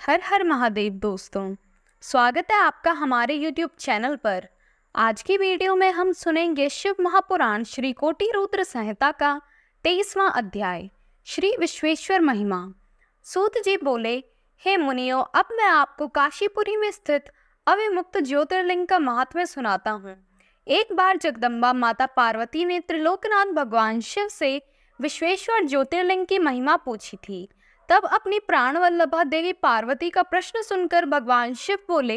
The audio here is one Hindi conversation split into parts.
हर हर महादेव दोस्तों, स्वागत है आपका हमारे YouTube चैनल पर। आज की वीडियो में हम सुनेंगे शिव महापुराण श्री कोटि रुद्र संहिता का 23वां अध्याय श्री विश्वेश्वर महिमा। सूत जी बोले, हे मुनियों, अब मैं आपको काशीपुरी में स्थित अविमुक्त ज्योतिर्लिंग का महात्म्य सुनाता हूँ। एक बार जगदम्बा माता पार्वती ने त्रिलोकनाथ भगवान शिव से विश्वेश्वर ज्योतिर्लिंग की महिमा पूछी थी। तब अपनी प्राण वल्लभा देवी पार्वती का प्रश्न सुनकर भगवान शिव बोले,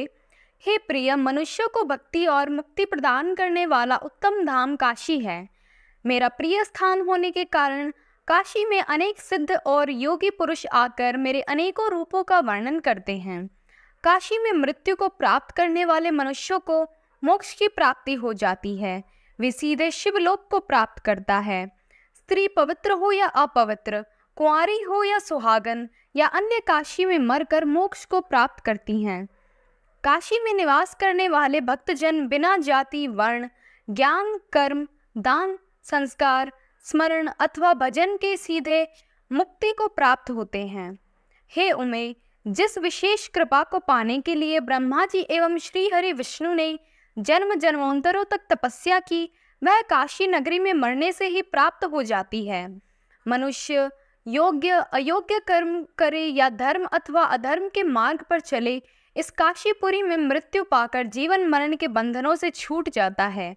हे प्रिय, मनुष्यों को भक्ति और मुक्ति प्रदान करने वाला उत्तम धाम काशी है। मेरा प्रिय स्थान होने के कारण काशी में अनेक सिद्ध और योगी पुरुष आकर मेरे अनेकों रूपों का वर्णन करते हैं। काशी में मृत्यु को प्राप्त करने वाले मनुष्यों को मोक्ष की प्राप्ति हो जाती है। वे सीधे शिवलोक को प्राप्त करता है। स्त्री पवित्र हो या अपवित्र, कुंवारी हो या सुहागन या अन्य, काशी में मरकर मोक्ष को प्राप्त करती हैं। काशी में निवास करने वाले भक्तजन बिना जाति, वर्ण, ज्ञान, कर्म, दान, संस्कार, स्मरण अथवा भजन के सीधे मुक्ति को प्राप्त होते हैं। हे उमे, जिस विशेष कृपा को पाने के लिए ब्रह्मा जी एवं श्री हरि विष्णु ने जन्म जन्मांतरों तक तपस्या की, वह काशी नगरी में मरने से ही प्राप्त हो जाती है। मनुष्य योग्य अयोग्य कर्म करे या धर्म अथवा अधर्म के मार्ग पर चले, इस काशीपुरी में मृत्यु पाकर जीवन मरण के बंधनों से छूट जाता है।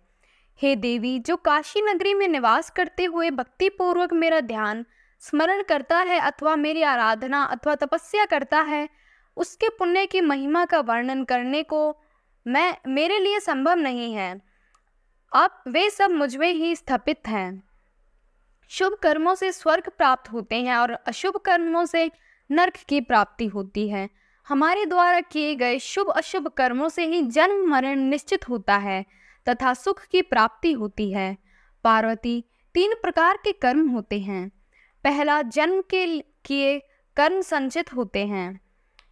हे देवी, जो काशी नगरी में निवास करते हुए भक्ति पूर्वक मेरा ध्यान स्मरण करता है अथवा मेरी आराधना अथवा तपस्या करता है, उसके पुण्य की महिमा का वर्णन करने को मेरे लिए संभव नहीं है। अब वे सब मुझमें ही स्थापित हैं। शुभ कर्मों से स्वर्ग प्राप्त होते हैं और अशुभ कर्मों से नरक की प्राप्ति होती है। हमारे द्वारा किए गए शुभ अशुभ कर्मों से ही जन्म मरण निश्चित होता है तथा सुख की प्राप्ति होती है। पार्वती, 3 प्रकार के कर्म होते हैं। पहला, जन्म के किए कर्म संचित होते हैं,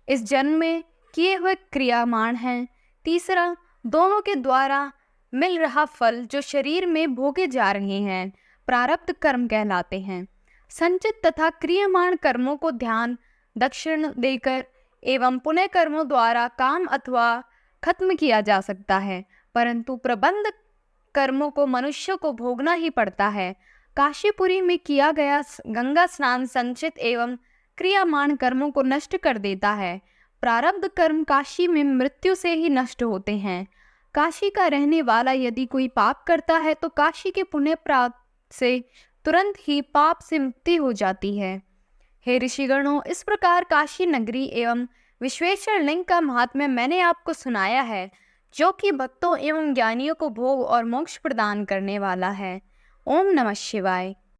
इस जन्म में किए हुए क्रियामाण हैं। तीसरा, दोनों के द्वारा मिल रहा फल जो शरीर में भोगे जा रहे हैं, प्रारब्ध कर्म कहलाते हैं। संचित तथा क्रियमाण कर्मों को ध्यान दक्षिण देकर एवं पुण्य कर्मों द्वारा काम अथवा खत्म किया जा सकता है, परंतु प्रबंध कर्मों को मनुष्य को भोगना ही पड़ता है। काशीपुरी में किया गया गंगा स्नान संचित एवं क्रियामाण कर्मों को नष्ट कर देता है। प्रारब्ध कर्म काशी में मृत्यु से ही नष्ट होते हैं। काशी का रहने वाला यदि कोई पाप करता है तो काशी के पुण्य प्राप्त से तुरंत ही पाप से मुक्ति हो जाती है। हे ऋषिगणों, इस प्रकार काशी नगरी एवं विश्वेश्वर लिंग का महात्म्य मैंने आपको सुनाया है, जो कि भक्तों एवं ज्ञानियों को भोग और मोक्ष प्रदान करने वाला है। ओम नमः शिवाय।